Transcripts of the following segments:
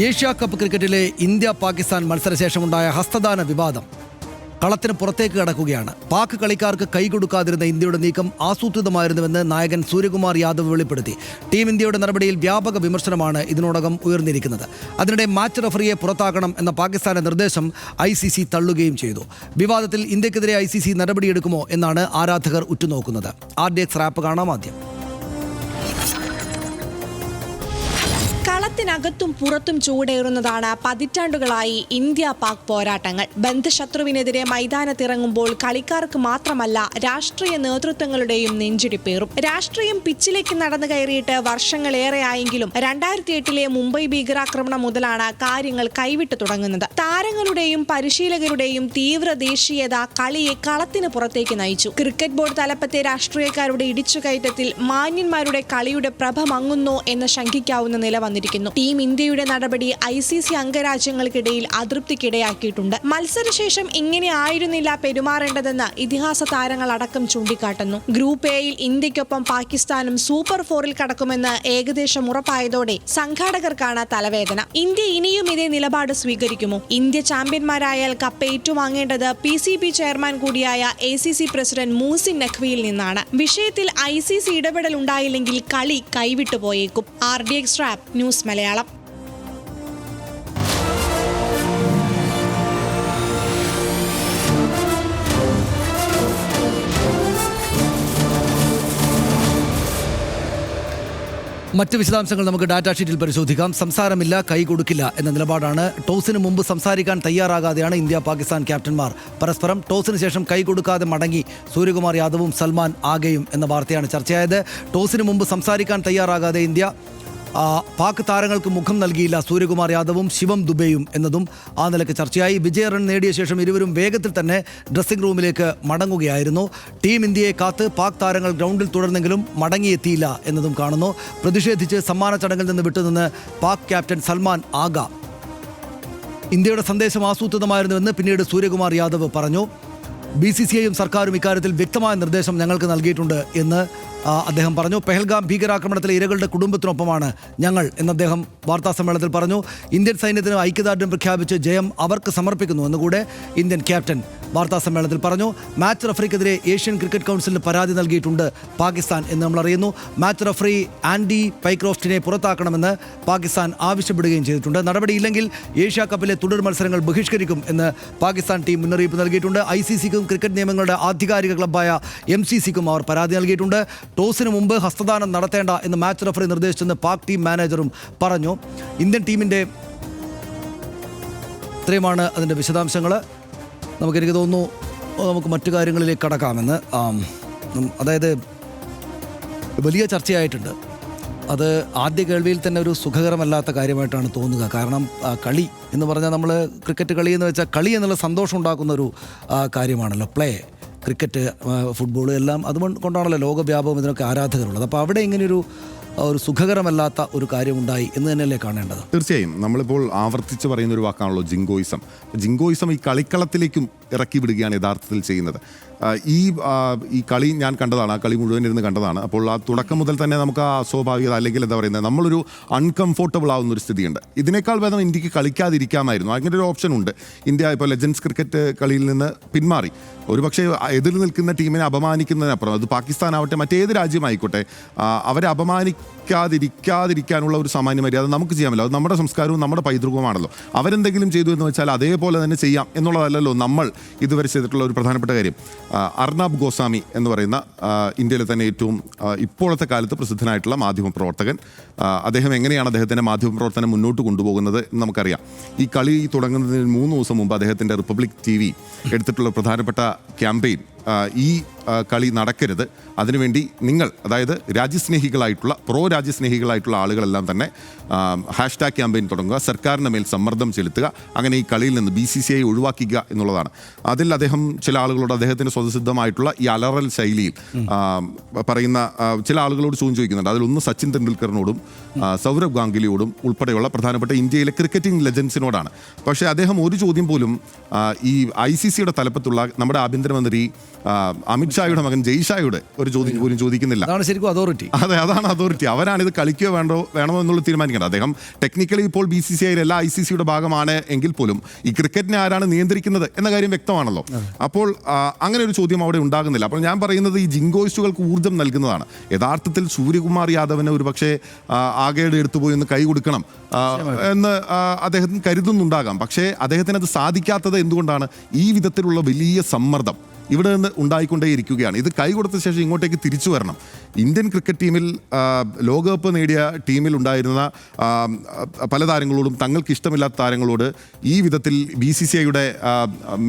Asia cup ക്രിക്കറ്റിലെ India Pakistan മത്സരശേഷമുണ്ടായ ഹസ്തദാന വിവാദം കളത്തിന് പുറത്തേക്ക് കടക്കുകയാണ്. പാക് കളിക്കാർക്ക് കൈകൊടുക്കാതിരുന്ന ഇന്ത്യയുടെ നീക്കം ആസൂത്രിതമായിരുന്നുവെന്ന് നായകൻ സൂര്യകുമാർ യാദവ് വെളിപ്പെടുത്തി. ടീം ഇന്ത്യയുടെ നടപടിയിൽ വ്യാപക വിമർശനമാണ് ഇതിനോടകം ഉയർന്നിരിക്കുന്നത്. അതിനിടെ മാച്ച് റഫറിയെ പുറത്താക്കണം എന്ന പാകിസ്ഥാന്റെ നിർദ്ദേശം ICC തള്ളുകയും ചെയ്തു. വിവാദത്തിൽ ഇന്ത്യക്കെതിരെ ICC നടപടിയെടുക്കുമോ എന്നാണ് ആരാധകർ ഉറ്റുനോക്കുന്നത്. RDX റാപ്പ് കാണാം ആദ്യം. കളത്തിനകത്തും പുറത്തും ചൂടേറുന്നതാണ് പതിറ്റാണ്ടുകളായി ഇന്ത്യ പാക് പോരാട്ടങ്ങൾ. ബന്ധശത്രുവിനെതിരെ മൈതാനത്തിറങ്ങുമ്പോൾ കളിക്കാർക്ക് മാത്രമല്ല രാഷ്ട്രീയ നേതൃത്വങ്ങളുടെയും നെഞ്ചിടിപ്പേറും. രാഷ്ട്രീയം പിച്ചിലേക്ക് നടന്നു കയറിയിട്ട് വർഷങ്ങളേറെയായെങ്കിലും 2008 മുംബൈ ഭീകരാക്രമണം മുതലാണ് കാര്യങ്ങൾ കൈവിട്ടു തുടങ്ങുന്നത്. താരങ്ങളുടെയും പരിശീലകരുടെയും തീവ്ര ദേശീയത കളിയെ കളത്തിന് പുറത്തേക്ക് നയിച്ചു. ക്രിക്കറ്റ് ബോർഡ് തലപ്പത്തെ രാഷ്ട്രീയക്കാരുടെ ഇടിച്ചുകയറ്റത്തിൽ മാന്യന്മാരുടെ കളിയുടെ പ്രഭ മങ്ങുന്നോ എന്ന് ശങ്കിക്കാവുന്ന നില വന്നിരിക്കുന്നു. ടീം ഇന്ത്യയുടെ നടപടി ICC അംഗരാജ്യങ്ങൾക്കിടയിൽ അതൃപ്തിക്കിടയാക്കിയിട്ടുണ്ട്. മത്സരശേഷം ഇങ്ങനെ ആയിരുന്നില്ല പെരുമാറേണ്ടതെന്ന് ഇതിഹാസ താരങ്ങൾ അടക്കം ചൂണ്ടിക്കാട്ടുന്നു. ഗ്രൂപ്പ് എയിൽ ഇന്ത്യക്കൊപ്പം പാകിസ്ഥാനും സൂപ്പർ 4-ൽ കടക്കുമെന്ന് ഏകദേശം ഉറപ്പായതോടെ സംഘാടകർക്കാണ് തലവേദന. ഇന്ത്യ ഇനിയും ഇതേ നിലപാട് സ്വീകരിക്കുമോ? ഇന്ത്യ ചാമ്പ്യന്മാരായാൽ കപ്പ് ഏറ്റുവാങ്ങേണ്ടത് PCB ചെയർമാൻ കൂടിയായ ACC പ്രസിഡന്റ് മൂസിൻ നഖ്വിയിൽ നിന്നാണ്. വിഷയത്തിൽ ICC ഇടപെടൽ ഉണ്ടായില്ലെങ്കിൽ കളി കൈവിട്ടുപോയേക്കും. RDX rap news Malayalam. മറ്റ് വിശദാംശങ്ങൾ നമുക്ക് ഡാറ്റാ ഷീറ്റിൽ പരിശോധിക്കാം. സംസാരമില്ല, കൈ കൊടുക്കില്ല എന്ന നിലപാടാണ്. ടോസിന് മുമ്പ് സംസാരിക്കാൻ തയ്യാറാകാതെയാണ് ഇന്ത്യ പാകിസ്ഥാൻ ക്യാപ്റ്റന്മാർ പരസ്പരം. ടോസിന് ശേഷം കൈ കൊടുക്കാതെ മടങ്ങി സൂര്യകുമാർ യാദവും സൽമാൻ ആഗയും എന്ന വാർത്തയാണ് ചർച്ചയായത്. ടോസിന് മുമ്പ് സംസാരിക്കാൻ തയ്യാറാകാതെ ഇന്ത്യ പാക് താരങ്ങൾക്ക് മുഖം നൽകിയില്ല സൂര്യകുമാർ യാദവും ശിവം ദുബെയും എന്നതും ആ നിലയ്ക്ക് ചർച്ചയായി. വിജയ റൺ നേടിയ ശേഷം ഇരുവരും വേഗത്തിൽ തന്നെ ഡ്രസ്സിംഗ് റൂമിലേക്ക് മടങ്ങുകയായിരുന്നു. ടീം ഇന്ത്യയെ കാത്ത് പാക് താരങ്ങൾ ഗ്രൗണ്ടിൽ തുടർന്നെങ്കിലും മടങ്ങിയെത്തിയില്ല എന്നതും കാണുന്നു. പ്രതിഷേധിച്ച് സമ്മാന ചടങ്ങിൽ നിന്ന് വിട്ടുനിന്ന് പാക് ക്യാപ്റ്റൻ സൽമാൻ ആഗ ഇന്ത്യയുടെ സന്ദേശം ആസൂത്രിതമായിരുന്നുവെന്ന് പിന്നീട് സൂര്യകുമാർ യാദവ് പറഞ്ഞു. BCCIയും സർക്കാരും ഇക്കാര്യത്തിൽ വ്യക്തമായ നിർദ്ദേശം ഞങ്ങൾക്ക് നൽകിയിട്ടുണ്ട് എന്ന് അദ്ദേഹം പറഞ്ഞു. പെഹൽഗാം ഭീകരാക്രമണത്തിലെ ഇരകളുടെ കുടുംബത്തിനൊപ്പമാണ് ഞങ്ങൾ എന്ന് അദ്ദേഹം വാർത്താസമ്മേളനത്തിൽ പറഞ്ഞു. ഇന്ത്യൻ സൈന്യത്തിന് ഐക്യദാർഢ്യം പ്രഖ്യാപിച്ച് ജയം അവർക്ക് സമർപ്പിക്കുന്നു എന്നുകൂടെ ഇന്ത്യൻ ക്യാപ്റ്റൻ വാർത്താസമ്മേളനത്തിൽ പറഞ്ഞു. മാച്ച് റഫറിക്കെതിരെ ഏഷ്യൻ ക്രിക്കറ്റ് കൗൺസിലിന് പരാതി നൽകിയിട്ടുണ്ട് പാകിസ്ഥാൻ എന്ന് നമ്മൾ അറിയുന്നു. മാച്ച് റഫറി ആൻഡി പൈക്രോഫ്റ്റിനെ പുറത്താക്കണമെന്ന് പാകിസ്ഥാൻ ആവശ്യപ്പെടുകയും ചെയ്തിട്ടുണ്ട്. നടപടിയില്ലെങ്കിൽ ഏഷ്യാ കപ്പിലെ തുടർ മത്സരങ്ങൾ ബഹിഷ്കരിക്കും എന്ന് പാകിസ്ഥാൻ ടീം മുന്നറിയിപ്പ് നൽകിയിട്ടുണ്ട്. ICCക്കും ക്രിക്കറ്റ് നിയമങ്ങളുടെ ആധികാരിക ക്ലബ്ബായ MCCക്കും അവർ പരാതി നൽകിയിട്ടുണ്ട്. ടോസിന് മുമ്പ് ഹസ്തദാനം നടത്തേണ്ട എന്ന് മാച്ച് റഫറി നിർദ്ദേശിച്ചെന്ന് പാക് ടീം മാനേജറും പറഞ്ഞു. ഇന്ത്യൻ ടീമിൻ്റെ ഇത്രയുമാണ് അതിൻ്റെ വിശദാംശങ്ങൾ. എനിക്ക് തോന്നുന്നു നമുക്ക് മറ്റു കാര്യങ്ങളിലേക്ക് കടക്കാമെന്ന്. അതായത് വലിയ ചർച്ചയായിട്ടുണ്ട്. അത് ആദ്യ കേൾവിയിൽ തന്നെ ഒരു സുഖകരമല്ലാത്ത കാര്യമായിട്ടാണ് തോന്നുക. കാരണം കളി എന്ന് പറഞ്ഞാൽ നമ്മൾ ക്രിക്കറ്റ് കളി എന്ന് വെച്ചാൽ കളി എന്നുള്ള സന്തോഷം ഉണ്ടാക്കുന്ന ഒരു കാര്യമാണല്ലോ. പ്ലേ, ക്രിക്കറ്റ്, ഫുട്ബോൾ എല്ലാം അതുകൊണ്ടാണല്ലോ ലോകവ്യാപകം ഇതിനൊക്കെ ആരാധകരുള്ളത്. അപ്പോൾ അവിടെ ഇങ്ങനെയൊരു സുഖകരമല്ലാത്ത ഒരു കാര്യമുണ്ടായി എന്ന് തന്നെയല്ലേ കാണേണ്ടത്? തീർച്ചയായും. നമ്മളിപ്പോൾ ആവർത്തിച്ച് പറയുന്ന ഒരു വാക്കാണല്ലോ ജിങ്കോയിസം. ജിങ്കോയിസം ഈ കളിക്കളത്തിലേക്കും ഇറക്കി വിടുകയാണ് യഥാർത്ഥത്തിൽ ചെയ്യുന്നത്. ഈ കളി ഞാൻ കണ്ടതാണ്, ആ കളി മുഴുവൻ ഇരുന്ന് കണ്ടതാണ്. അപ്പോൾ ആ തുടക്കം മുതൽ തന്നെ നമുക്ക് ആ അസ്വാഭാവികത അല്ലെങ്കിൽ എന്താ പറയുന്നത്, നമ്മളൊരു അൺകംഫോർട്ടബിൾ ആവുന്ന ഒരു സ്ഥിതിയുണ്ട്. ഇതിനേക്കാൾ ഭേദം ഇന്ത്യക്ക് കളിക്കാതിരിക്കാമായിരുന്നു. അങ്ങനെ ഒരു ഓപ്ഷൻ ഉണ്ട്. ഇന്ത്യ ഇപ്പോൾ ലെജൻഡ്സ് ക്രിക്കറ്റ് കളിയിൽ നിന്ന് പിന്മാറി. ഒരു പക്ഷേ എതിർ നിൽക്കുന്ന ടീമിനെ അപമാനിക്കുന്നതിനപ്പുറം, അത് പാകിസ്ഥാൻ ആവട്ടെ മറ്റേത് രാജ്യമായിക്കോട്ടെ, അവരെ അപമാനിക്കാതിരിക്കാനുള്ള ഒരു സാമാന്യ മര്യാദ നമുക്ക് ചെയ്യാമല്ലോ. അത് നമ്മുടെ സംസ്കാരവും നമ്മുടെ പൈതൃകവുമാണല്ലോ. അവരെന്തെങ്കിലും ചെയ്തു എന്ന് വെച്ചാൽ അതേപോലെ തന്നെ ചെയ്യാം എന്നുള്ളതല്ലല്ലോ നമ്മൾ ഇതുവരെ ചെയ്തിട്ടുള്ള ഒരു പ്രധാനപ്പെട്ട കാര്യം. അർണബ് ഗോസ്വാമി എന്ന് പറയുന്ന ഇന്ത്യയിലെ തന്നെ ഏറ്റവും ഇപ്പോഴത്തെ കാലത്ത് പ്രസിദ്ധനായിട്ടുള്ള മാധ്യമപ്രവർത്തകൻ, അദ്ദേഹം എങ്ങനെയാണ് അദ്ദേഹത്തിൻ്റെ മാധ്യമപ്രവർത്തനം മുന്നോട്ട് കൊണ്ടുപോകുന്നത് എന്ന് നമുക്കറിയാം. ഈ കളി തുടങ്ങുന്നതിന് 3 ദിവസം മുമ്പ് അദ്ദേഹത്തിൻ്റെ റിപ്പബ്ലിക് TV എടുത്തിട്ടുള്ള പ്രധാനപ്പെട്ട ക്യാമ്പയിൻ ഈ കളി നടക്കരുത്, അതിനുവേണ്ടി നിങ്ങൾ, അതായത് രാജ്യസ്നേഹികളായിട്ടുള്ള രാജ്യസ്നേഹികളായിട്ടുള്ള ആളുകളെല്ലാം തന്നെ #ക്യാമ്പയിൻ തുടങ്ങുക, സർക്കാരിന് മേൽ സമ്മർദ്ദം ചെലുത്തുക, അങ്ങനെ ഈ കളിയിൽ നിന്ന് BCCI ഒഴിവാക്കുക എന്നുള്ളതാണ്. അതിൽ അദ്ദേഹം ചില ആളുകളോട് അദ്ദേഹത്തിൻ്റെ സ്വതസിദ്ധമായിട്ടുള്ള ഈ അലറൽ ശൈലിയിൽ പറയുന്ന ചില ആളുകളോട് ചോദിക്കുന്നുണ്ട്. അതിലൊന്ന് സച്ചിൻ തെണ്ടുൽക്കറിനോടും സൗരവ് ഗാംഗുലിയോടും ഉൾപ്പെടെയുള്ള പ്രധാനപ്പെട്ട ഇന്ത്യയിലെ ക്രിക്കറ്റിംഗ് ലെജൻസിനോടാണ്. പക്ഷേ അദ്ദേഹം ഒരു ചോദ്യം പോലും ഈ ICCയുടെ തലപ്പത്തുള്ള നമ്മുടെ ആഭ്യന്തരമന്ത്രി അമിത് അമിത്ഷായുടെ മകൻ ജയ്ഷായുടെ ഒരു ചോദ്യം പോലും ചോദിക്കുന്നില്ല. അതാണ് ശരിക്കും അതോറിറ്റി. അതെ, അതാണ് അതോറിറ്റി. അവരാണ് ഇത് കളിക്കുകയോ വേണമോ എന്നുള്ളത് തീരുമാനിക്കേണ്ടത്. അദ്ദേഹം ടെക്നിക്കലി ഇപ്പോൾ BCCI എല്ലാ ICCയുടെ ഭാഗമാണ് എങ്കിൽ പോലും ഈ ക്രിക്കറ്റിനെ ആരാണ് നിയന്ത്രിക്കുന്നത് എന്ന കാര്യം വ്യക്തമാണല്ലോ. അപ്പോൾ അങ്ങനെ ഒരു ചോദ്യം അവിടെ ഉണ്ടാകുന്നില്ല. അപ്പോൾ ഞാൻ പറയുന്നത് ഈ ജിങ്കോയിസ്റ്റുകൾക്ക് ഊർജ്ജം നൽകുന്നതാണ്. യഥാർത്ഥത്തിൽ സൂര്യകുമാർ യാദവിന് ഒരുപക്ഷെ ആകെയുടെ എടുത്തുപോയി ഒന്ന് കൈ കൊടുക്കണം എന്ന് അദ്ദേഹം കരുതുന്നുണ്ടാകാം. പക്ഷേ അദ്ദേഹത്തിന് അത് സാധിക്കാത്തത് എന്തുകൊണ്ടാണ്? ഈ വിധത്തിലുള്ള വലിയ സമ്മർദ്ദം ഇവിടെ നിന്ന് ഉണ്ടായിക്കൊണ്ടേയിരിക്കുകയാണ്. ഇത് കൈകൊടുത്ത ശേഷം ഇങ്ങോട്ടേക്ക് തിരിച്ചു വരണം. ഇന്ത്യൻ ക്രിക്കറ്റ് ടീമിൽ ലോകകപ്പ് നേടിയ ടീമിൽ ഉണ്ടായിരുന്ന പല താരങ്ങളോടും തങ്ങൾക്ക് ഇഷ്ടമില്ലാത്ത താരങ്ങളോട് ഈ വിധത്തിൽ BCCIയുടെ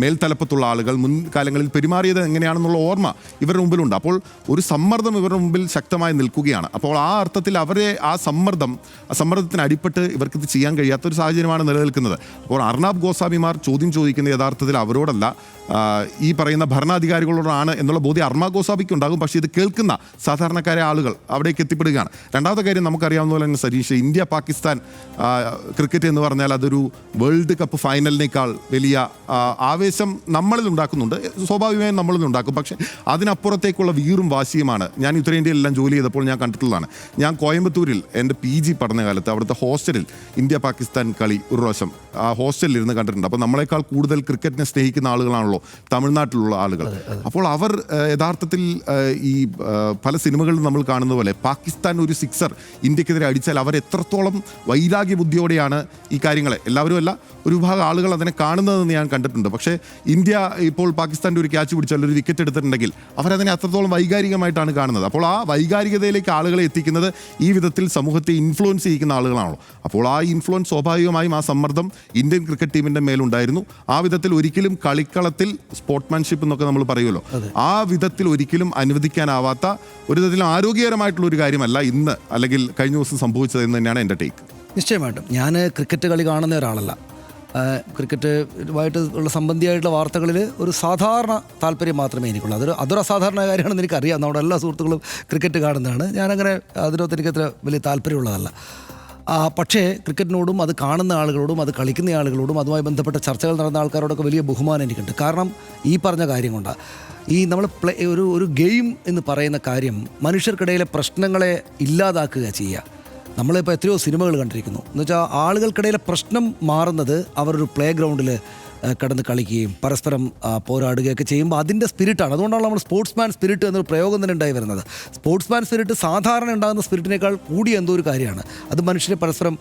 മേൽത്തലപ്പത്തുള്ള ആളുകൾ മുൻകാലങ്ങളിൽ പെരുമാറിയത് എങ്ങനെയാണെന്നുള്ള ഓർമ്മ ഇവരുടെ മുമ്പിലുണ്ട്. അപ്പോൾ ഒരു സമ്മർദ്ദം ഇവരുടെ മുമ്പിൽ ശക്തമായി നിൽക്കുകയാണ്. അപ്പോൾ ആ അർത്ഥത്തിൽ അവരെ ആ സമ്മർദ്ദത്തിന് അടിപ്പെട്ട് ഇവർക്കിത് ചെയ്യാൻ കഴിയാത്തൊരു സാഹചര്യമാണ് നിലനിൽക്കുന്നത്. അപ്പോൾ അർണാബ് ഗോസ്വാമിമാർ ചോദ്യം ചോദിക്കുന്ന യഥാർത്ഥത്തിൽ അവരോടല്ല, ഈ പറയുന്ന ഭരണാധികാരികളോടാണ് എന്നുള്ള ബോധ്യം അർണാബ് ഗോസ്വാമിക്ക് ഉണ്ടാകും. പക്ഷേ ഇത് കേൾക്കുന്ന സാധാരണക്കാരെ ആളുകൾ അവിടേക്ക് എത്തിപ്പെടുകയാണ്. രണ്ടാമത്തെ കാര്യം നമുക്കറിയാവുന്ന പോലെ തന്നെ സരീഷ്, ഇന്ത്യ പാകിസ്ഥാൻ ക്രിക്കറ്റ് എന്ന് പറഞ്ഞാൽ അതൊരു വേൾഡ് കപ്പ് ഫൈനലിനേക്കാൾ വലിയ ആവേശം നമ്മളിൽ ഉണ്ടാക്കുന്നുണ്ട്. സ്വാഭാവികമായും നമ്മളിൽ ഉണ്ടാക്കും. പക്ഷേ അതിനപ്പുറത്തേക്കുള്ള വീറും വാശിയുമാണ്. ഞാൻ ഉത്തരേന്ത്യയിലെല്ലാം ജോലി ചെയ്തപ്പോൾ ഞാൻ കണ്ടിട്ടുള്ളതാണ്. ഞാൻ കോയമ്പത്തൂരിൽ എൻ്റെ PG പഠന കാലത്ത് അവിടുത്തെ ഹോസ്റ്റലിൽ ഇന്ത്യ പാകിസ്ഥാൻ കളി ഒരു പ്രാവശ്യം ഹോസ്റ്റലിൽ ഇരുന്ന് കണ്ടിട്ടുണ്ട്. അപ്പോൾ നമ്മളെക്കാൾ കൂടുതൽ ക്രിക്കറ്റിനെ സ്നേഹിക്കുന്ന ആളുകളാണല്ലോ തമിഴ്നാട്ടിലുള്ള ആളുകൾ. അപ്പോൾ അവർ യഥാർത്ഥത്തിൽ ഈ പല സിനിമകളിലും നമ്മൾ കാണുന്ന പോലെ പാകിസ്ഥാൻ ഒരു സിക്സർ ഇന്ത്യക്കെതിരെ അടിച്ചാൽ അവർ എത്രത്തോളം വൈരാഗ്യ ബുദ്ധിയോടെയാണ് ഈ കാര്യങ്ങളെ, എല്ലാവരും അല്ല, ഒരു വിഭാഗം ആളുകൾ അതിനെ കാണുന്നതെന്ന് ഞാൻ കണ്ടിട്ടുണ്ട്. പക്ഷേ ഇന്ത്യ ഇപ്പോൾ പാകിസ്ഥാൻ്റെ ഒരു ക്യാച്ച് പിടിച്ചാൽ ഒരു വിക്കറ്റ് എടുത്തിട്ടുണ്ടെങ്കിൽ അവരതിനെ അത്രത്തോളം വൈകാരികമായിട്ടാണ് കാണുന്നത്. അപ്പോൾ ആ വൈകാരികതയിലേക്ക് ആളുകളെ എത്തിക്കുന്നത് ഈ വിധത്തിൽ സമൂഹത്തെ ഇൻഫ്ലുവൻസ് ചെയ്യിക്കുന്ന ആളുകളാണല്ലോ. അപ്പോൾ ആ ഇൻഫ്ലുവൻസ് സ്വാഭാവികമായും ആ സമ്മർദ്ദം ഇന്ത്യൻ ക്രിക്കറ്റ് ടീമിൻ്റെ മേലുണ്ടായിരുന്നു. ആ വിധത്തിൽ ഒരിക്കലും കളിക്കളത്തിൽ സ്പോർട്സ്മാൻഷിപ്പ് എന്നൊക്കെ നമ്മൾ പറയുമല്ലോ, ആ വിധത്തിൽ ഒരിക്കലും അനുവദിക്കാനാവാത്ത ഒരു വിധത്തിലും ആരോഗ്യകരമായിട്ടുള്ള ഒരു കാര്യമല്ല ഇന്ന് അല്ലെങ്കിൽ കഴിഞ്ഞ ദിവസം സംഭവിച്ചത് എന്ന് തന്നെയാണ് എൻ്റെ ടേക്ക്. നിശ്ചയമായിട്ടും ഞാൻ ക്രിക്കറ്റ് കളി കാണുന്ന ഒരാളല്ല. ക്രിക്കറ്റുമായിട്ട് ഉള്ള സംബന്ധിയായിട്ടുള്ള വാർത്തകളിൽ ഒരു സാധാരണ താല്പര്യം മാത്രമേ എനിക്കുള്ളൂ. അതൊരു അസാധാരണ കാര്യമാണെന്ന് എനിക്കറിയാം. നമ്മുടെ എല്ലാ സുഹൃത്തുക്കളും ക്രിക്കറ്റ് കാണുന്നതാണ്. ഞാനങ്ങനെ അതിനകത്ത് എനിക്കത്ര വലിയ താല്പര്യമുള്ളതല്ല. പക്ഷേ ക്രിക്കറ്റിനോടും അത് കാണുന്ന ആളുകളോടും അത് കളിക്കുന്ന ആളുകളോടും അതുമായി ബന്ധപ്പെട്ട ചർച്ചകൾ നടന്ന ആൾക്കാരോടൊക്കെ വലിയ ബഹുമാനം എനിക്കുണ്ട്. കാരണം ഈ പറഞ്ഞ കാര്യം കൊണ്ടാണ് ഈ നമ്മൾ ഒരു ഗെയിം എന്ന് പറയുന്ന കാര്യം മനുഷ്യർക്കിടയിലെ പ്രശ്നങ്ങളെ ഇല്ലാതാക്കുക ചെയ്യുക. നമ്മളിപ്പോൾ എത്രയോ സിനിമകൾ കണ്ടിരിക്കുന്നു. എന്ന് വെച്ചാൽ ആളുകൾക്കിടയിലെ പ്രശ്നം മാറുന്നത് അവരൊരു പ്ലേ ഗ്രൗണ്ടിൽ കിടന്ന് കളിക്കുകയും പരസ്പരം പോരാടുകയൊക്കെ ചെയ്യുമ്പോൾ അതിൻ്റെ സ്പിരിറ്റാണ്. അതുകൊണ്ടാണ് നമ്മൾ സ്പോർട്സ്മാൻ സ്പിരിറ്റ് എന്നൊരു പ്രയോഗം തന്നെ ഉണ്ടായി വരുന്നത്. സ്പോർട്സ്മാൻ സ്പിരിറ്റ് സാധാരണ ഉണ്ടാകുന്ന സ്പിരിറ്റിനേക്കാൾ കൂടിയ എന്തോ ഒരു കാര്യമാണ്. അത് മനുഷ്യരെ പരസ്പരം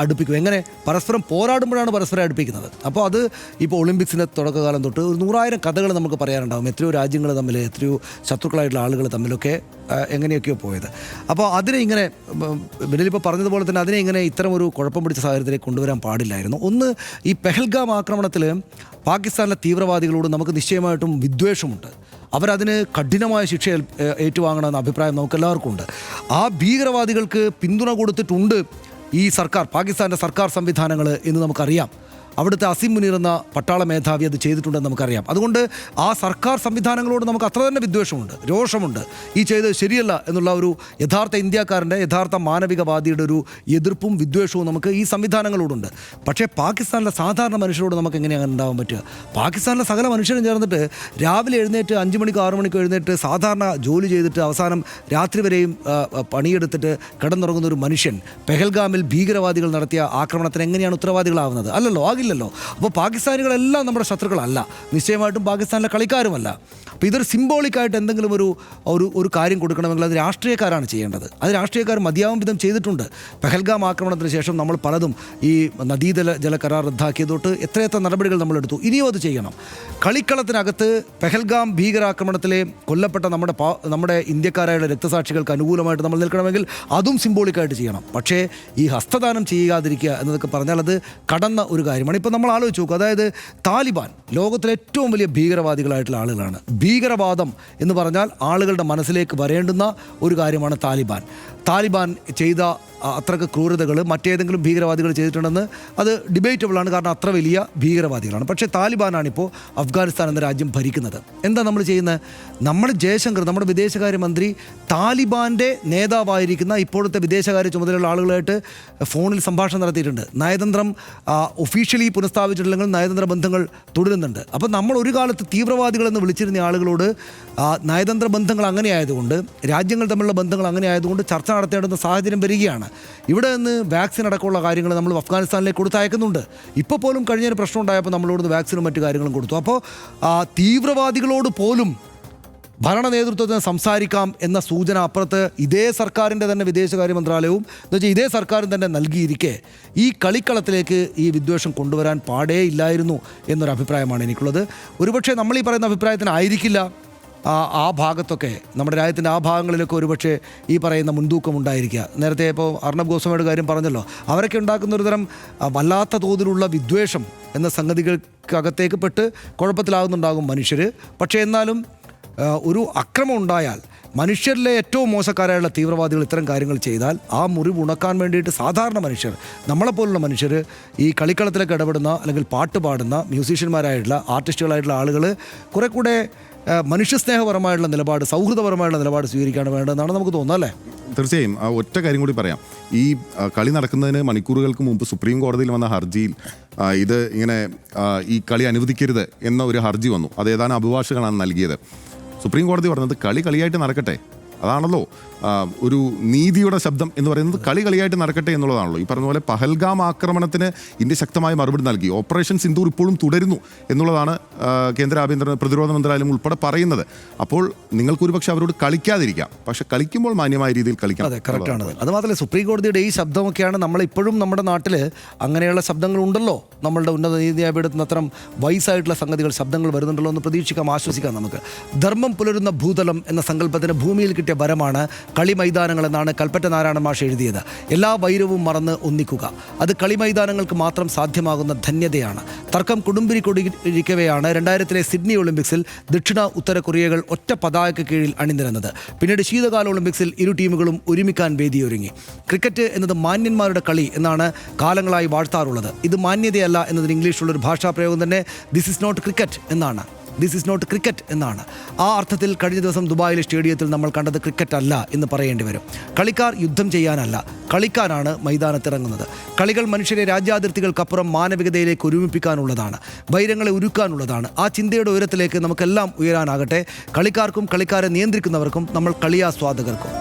അടുപ്പിക്കും. എങ്ങനെ? പരസ്പരം പോരാടുമ്പോഴാണ് പരസ്പരം അടുപ്പിക്കുന്നത്. അപ്പോൾ അത് ഇപ്പോൾ ഒളിമ്പിക്സിൻ്റെ തുടക്കകാലം തൊട്ട് ഒരു 100,000 കഥകൾ നമുക്ക് പറയാനുണ്ടാകും. എത്രയോ രാജ്യങ്ങൾ തമ്മിൽ, എത്രയോ ശത്രുക്കളായിട്ടുള്ള ആളുകൾ തമ്മിലൊക്കെ എങ്ങനെയൊക്കെയോ പോയത്. അപ്പോൾ അതിനെ ഇങ്ങനെ ബിനലിപ്പോൾ പറഞ്ഞതുപോലെ തന്നെ അതിനെ ഇങ്ങനെ ഇത്തരം ഒരു കുഴപ്പം പിടിച്ച സാഹചര്യത്തിലേക്ക് കൊണ്ടുവരാൻ പാടില്ലായിരുന്നു. ഒന്ന്, ഈ പെഹൽഗാം ആക്രമണത്തിൽ പാകിസ്ഥാനിലെ തീവ്രവാദികളോട് നമുക്ക് നിശ്ചയമായിട്ടും വിദ്വേഷമുണ്ട്. അവരതിന് കഠിനമായ ശിക്ഷ ഏറ്റുവാങ്ങണമെന്ന അഭിപ്രായം നമുക്കെല്ലാവർക്കും ഉണ്ട്. ആ ഭീകരവാദികൾക്ക് പിന്തുണ കൊടുത്തിട്ടുണ്ട് ഈ സർക്കാർ, പാകിസ്ഥാൻ്റെ സർക്കാർ സംവിധാനങ്ങൾ എന്ന് നമുക്കറിയാം. അവിടുത്തെ അസിം മുനീർ എന്ന പട്ടാള മേധാവി അത് ചെയ്തിട്ടുണ്ടെന്ന് നമുക്കറിയാം. അതുകൊണ്ട് ആ സർക്കാർ സംവിധാനങ്ങളോട് നമുക്ക് അത്ര തന്നെ വിദ്വേഷമുണ്ട്, രോഷമുണ്ട്. ഈ ചെയ്തത് ശരിയല്ല എന്നുള്ള ഒരു യഥാർത്ഥ ഇന്ത്യക്കാരൻ്റെ, യഥാർത്ഥ മാനവികവാദിയുടെ ഒരു എതിർപ്പും വിദ്വേഷവും നമുക്ക് ഈ സംവിധാനങ്ങളോടുണ്ട്. പക്ഷേ പാകിസ്ഥാനിലെ സാധാരണ മനുഷ്യരോട് നമുക്ക് എങ്ങനെയാണ് ഉണ്ടാകാൻ പറ്റുക? പാകിസ്ഥാനിലെ സകല മനുഷ്യരും ചേർന്നിട്ട് രാവിലെ എഴുന്നേറ്റ് 5 മണിക്കോ 6 മണിക്കോ എഴുന്നേറ്റ് സാധാരണ ജോലി ചെയ്തിട്ട് അവസാനം രാത്രി വരെയും പണിയെടുത്തിട്ട് കിടന്നുറങ്ങുന്ന ഒരു മനുഷ്യൻ പെഹൽഗാമിൽ ഭീകരവാദികൾ നടത്തിയ ആക്രമണത്തിന് എങ്ങനെയാണ് ഉത്തരവാദികളാവുന്നത്? അല്ലല്ലോ, ഇല്ലല്ലോ. അപ്പോൾ പാകിസ്ഥാനികളെല്ലാം നമ്മുടെ ശത്രുക്കളല്ല, നിശ്ചയമായിട്ടും പാകിസ്ഥാനിലെ കളിക്കാരുമല്ല. അപ്പോൾ ഇതൊരു സിംബോളിക്കായിട്ട് എന്തെങ്കിലും ഒരു കാര്യം കൊടുക്കണമെങ്കിൽ അത് രാഷ്ട്രീയക്കാരാണ് ചെയ്യേണ്ടത്. അത് രാഷ്ട്രീയക്കാർ മതിയാവും വിധം ചെയ്തിട്ടുണ്ട്. പെഹൽഗാം ആക്രമണത്തിന് ശേഷം നമ്മൾ പലതും ഈ ജല കരാർ റദ്ദാക്കിയതൊട്ട് എത്രയെത്ര നടപടികൾ നമ്മളെടുത്തു. ഇനിയും അത് ചെയ്യണം. കളിക്കളത്തിനകത്ത് പെഹൽഗാം ഭീകരാക്രമണത്തിലെ കൊല്ലപ്പെട്ട നമ്മുടെ ഇന്ത്യക്കാരായുള്ള രക്തസാക്ഷികൾക്ക് അനുകൂലമായിട്ട് നമ്മൾ നിൽക്കണമെങ്കിൽ അതും സിംബോളിക്കായിട്ട് ചെയ്യണം. പക്ഷേ ഈ ഹസ്തദാനം ചെയ്യാതിരിക്കുക എന്നതൊക്കെ പറഞ്ഞാൽ അത് കടന്ന ഒരു കാര്യമാണ്. ഇപ്പോൾ നമ്മൾ ആലോചിച്ച് നോക്കുക, അതായത് താലിബാൻ ലോകത്തിലെ ഏറ്റവും വലിയ ഭീകരവാദികളായിട്ടുള്ള ആളുകളാണ്. ഭീകരവാദം എന്ന് പറഞ്ഞാൽ ആളുകളുടെ മനസ്സിലേക്ക് വരേണ്ടുന്ന ഒരു കാര്യമാണ് താലിബാൻ. താലിബാൻ ചെയ്ത അത്രക്ക് ക്രൂരതകൾ മറ്റേതെങ്കിലും ഭീകരവാദികൾ ചെയ്തിട്ടുണ്ടെന്ന് അത് ഡിബേറ്റബിളാണ്, കാരണം അത്ര വലിയ ഭീകരവാദികളാണ്. പക്ഷേ താലിബാനാണിപ്പോൾ അഫ്ഗാനിസ്ഥാൻ എന്ന രാജ്യം ഭരിക്കുന്നത്. എന്താ നമ്മൾ ചെയ്യുന്നത്? നമ്മൾ ജയശങ്കർ, നമ്മുടെ വിദേശകാര്യമന്ത്രി, താലിബാൻ്റെ നേതാവായിരിക്കുന്ന ഇപ്പോഴത്തെ വിദേശകാര്യ ചുമതലയുള്ള ആളുകളായിട്ട് ഫോണിൽ സംഭാഷണം നടത്തിയിട്ടുണ്ട്. നയതന്ത്രം ഒഫീഷ്യലി പുനഃസ്ഥാപിച്ചിട്ടില്ലെങ്കിൽ നയതന്ത്ര ബന്ധങ്ങൾ തുടരുന്നുണ്ട്. അപ്പോൾ നമ്മൾ ഒരു കാലത്ത് തീവ്രവാദികളെന്ന് വിളിച്ചിരുന്ന ആളുകളോട് നയതന്ത്ര ബന്ധങ്ങൾ അങ്ങനെ ആയതുകൊണ്ട്, രാജ്യങ്ങൾ തമ്മിലുള്ള ബന്ധങ്ങൾ അങ്ങനെ ആയതുകൊണ്ട് ചർച്ച നടത്തേണ്ടുന്ന സാഹചര്യം വരികയാണ്. ഇവിടെ നിന്ന് വാക്സിൻ അടക്കമുള്ള കാര്യങ്ങൾ നമ്മൾ അഫ്ഗാനിസ്ഥാനിലേക്ക് കൊടുത്തയക്കുന്നുണ്ട്. ഇപ്പോൾ പോലും കഴിഞ്ഞൊരു പ്രശ്നം ഉണ്ടായപ്പോൾ നമ്മളോട് വാക്സിനും മറ്റു കാര്യങ്ങളും കൊടുത്തു. അപ്പോൾ തീവ്രവാദികളോട് പോലും ഭരണ നേതൃത്വത്തിന് സംസാരിക്കാം എന്ന സൂചന അപ്പുറത്ത് ഇതേ സർക്കാരിൻ്റെ തന്നെ വിദേശകാര്യ മന്ത്രാലയവും എന്ന് വെച്ചാൽ ഇതേ സർക്കാരും തന്നെ നൽകിയിരിക്കെ ഈ കളിക്കളത്തിലേക്ക് ഈ വിദ്വേഷം കൊണ്ടുവരാൻ പാടേ ഇല്ലായിരുന്നു എന്നൊരു അഭിപ്രായമാണ് എനിക്കുള്ളത്. ഒരുപക്ഷെ നമ്മൾ ഈ പറയുന്ന അഭിപ്രായത്തിനായിരിക്കില്ല ആ ഭാഗത്തൊക്കെ, നമ്മുടെ രാജ്യത്തിൻ്റെ ആ ഭാഗങ്ങളിലൊക്കെ ഒരുപക്ഷെ ഈ പറയുന്ന മുൻതൂക്കം ഉണ്ടായിരിക്കുക. നേരത്തെ ഇപ്പോൾ അർണബ് ഗോസ്വാമിയുടെ കാര്യം പറഞ്ഞല്ലോ, അവരൊക്കെ ഉണ്ടാക്കുന്ന ഒരുതരം വല്ലാത്ത തോതിലുള്ള വിദ്വേഷം എന്ന സംഗതികൾക്കകത്തേക്ക് പെട്ട് കുഴപ്പത്തിലാകുന്നുണ്ടാകും മനുഷ്യർ. പക്ഷേ എന്നാലും ഒരു അക്രമം ഉണ്ടായാൽ മനുഷ്യരിലെ ഏറ്റവും മോശക്കാരായുള്ള തീവ്രവാദികൾ ഇത്തരം കാര്യങ്ങൾ ചെയ്താൽ ആ മുറിവ് ഉണക്കാൻ വേണ്ടിയിട്ട് സാധാരണ മനുഷ്യർ, നമ്മളെപ്പോലുള്ള മനുഷ്യർ, ഈ കളിക്കളത്തിലൊക്കെ ഇടപെടുന്ന അല്ലെങ്കിൽ പാട്ട് പാടുന്ന മ്യൂസീഷ്യന്മാരായിട്ടുള്ള ആർട്ടിസ്റ്റുകളായിട്ടുള്ള ആളുകൾ കുറെ കൂടെ മനുഷ്യസ്നേഹപരമായിട്ടുള്ള നിലപാട്, സൗഹൃദപരമായിട്ടുള്ള നിലപാട് സ്വീകരിക്കുകയാണ് വേണ്ടതെന്നാണ് നമുക്ക് തോന്നുന്നത്, അല്ലേ? തീർച്ചയായും. ഒറ്റ കാര്യം കൂടി പറയാം. ഈ കളി നടക്കുന്നതിന് മണിക്കൂറുകൾക്ക് മുമ്പ് സുപ്രീം കോടതിയിൽ വന്ന ഹർജിയിൽ ഇത് ഇങ്ങനെ ഈ കളി അനുവദിക്കരുത് എന്ന ഒരു ഹർജി വന്നു. അത് ഏതാനും അഭിഭാഷകനാണ് നൽകിയത്. സുപ്രീം കോടതി പറഞ്ഞത് കളിയായിട്ട് നടക്കട്ടെ, അതാണല്ലോ ഒരു നീതിയുടെ ശബ്ദം എന്ന് പറയുന്നത്. കളിയായിട്ട് നടക്കട്ടെ എന്നുള്ളതാണല്ലോ. ഈ പറഞ്ഞ പോലെ പഹൽഗാം ആക്രമണത്തിന് ഇന്ത്യ ശക്തമായ മറുപടി നൽകി. ഓപ്പറേഷൻ സിന്ദൂർ ഇപ്പോഴും തുടരുന്നു എന്നുള്ളതാണ് കേന്ദ്ര ആഭ്യന്തര പ്രതിരോധ മന്ത്രാലയം ഉൾപ്പെടെ പറയുന്നത്. അപ്പോൾ നിങ്ങൾക്കൊരു പക്ഷേ അവരോട് കളിക്കാതിരിക്കാം, പക്ഷെ കളിക്കുമ്പോൾ മാന്യമായ രീതിയിൽ കളിക്കാം. അതെ, കറക്റ്റാണ്. അത് മാത്രമല്ല, സുപ്രീം കോടതിയുടെ ഈ ശബ്ദമൊക്കെയാണ് നമ്മളിപ്പോഴും നമ്മുടെ നാട്ടിൽ അങ്ങനെയുള്ള ശബ്ദങ്ങളുണ്ടല്ലോ. നമ്മളുടെ ഉന്നത നീതിന്യായപീഠത്തിന് അത്തരം വയസ്സായിട്ടുള്ള സംഗതികൾ, ശബ്ദങ്ങൾ വരുന്നുണ്ടല്ലോ എന്ന് പ്രതീക്ഷിക്കാം, ആശ്വസിക്കാം നമുക്ക്. ധർമ്മം പുലരുന്ന ഭൂതലം എന്ന സങ്കല്പത്തിന് ഭൂമിയിൽ കിട്ടിയ വരമാണ് കളി മൈതാനങ്ങൾ എന്നാണ് കൽപ്പറ്റ നാരായണ മാഷ് എഴുതിയത്. എല്ലാ വൈരവും മറന്ന് ഒന്നിക്കുക, അത് കളി മൈതാനങ്ങൾക്ക് മാത്രം സാധ്യമാകുന്ന ധന്യതയാണ്. തർക്കം കൊടുമ്പിരി കൊടിയിരിക്കവെയാണ് 2000 സിഡ്നി ഒളിമ്പിക്സിൽ ദക്ഷിണ ഉത്തര കൊറിയകൾ ഒറ്റ പതാകയ്ക്ക് കീഴിൽ അണിനിരന്നത്. പിന്നീട് ശീതകാല ഒളിമ്പിക്സിൽ ഇരു ടീമുകളും ഒരുമിക്കാൻ വേദിയൊരുങ്ങി. ക്രിക്കറ്റ് എന്നത് മാന്യന്മാരുടെ കളി എന്നാണ് കാലങ്ങളായി വാഴ്ത്താറുള്ളത്. ഇത് മാന്യതയല്ല എന്നതിന് ഇംഗ്ലീഷിലുള്ളൊരു ഭാഷാപ്രയോഗം തന്നെ ദിസ് ഇസ് നോട്ട് ക്രിക്കറ്റ് എന്നാണ്. ദിസ് ഇസ് നോട്ട് ക്രിക്കറ്റ് എന്നാണ്. ആ അർത്ഥത്തിൽ കഴിഞ്ഞ ദിവസം ദുബായിലെ സ്റ്റേഡിയത്തിൽ നമ്മൾ കണ്ടത് ക്രിക്കറ്റ് അല്ല എന്ന് പറയേണ്ടി വരും. കളിക്കാർ യുദ്ധം ചെയ്യാനല്ല, കളിക്കാനാണ് മൈതാനത്തിറങ്ങുന്നത്. കളികൾ മനുഷ്യരെ രാജ്യാതിർത്തികൾക്കപ്പുറം മാനവികതയിലേക്ക് ഒരുമിപ്പിക്കാനുള്ളതാണ്, വൈരങ്ങളെ ഉരുക്കാനുള്ളതാണ്. ആ ചിന്തയുടെ ഉയരത്തിലേക്ക് നമുക്കെല്ലാം ഉയരാനാകട്ടെ. കളിക്കാർക്കും കളിക്കാരെ നിയന്ത്രിക്കുന്നവർക്കും, നമ്മൾ കളിയാസ്വാദകർക്കും.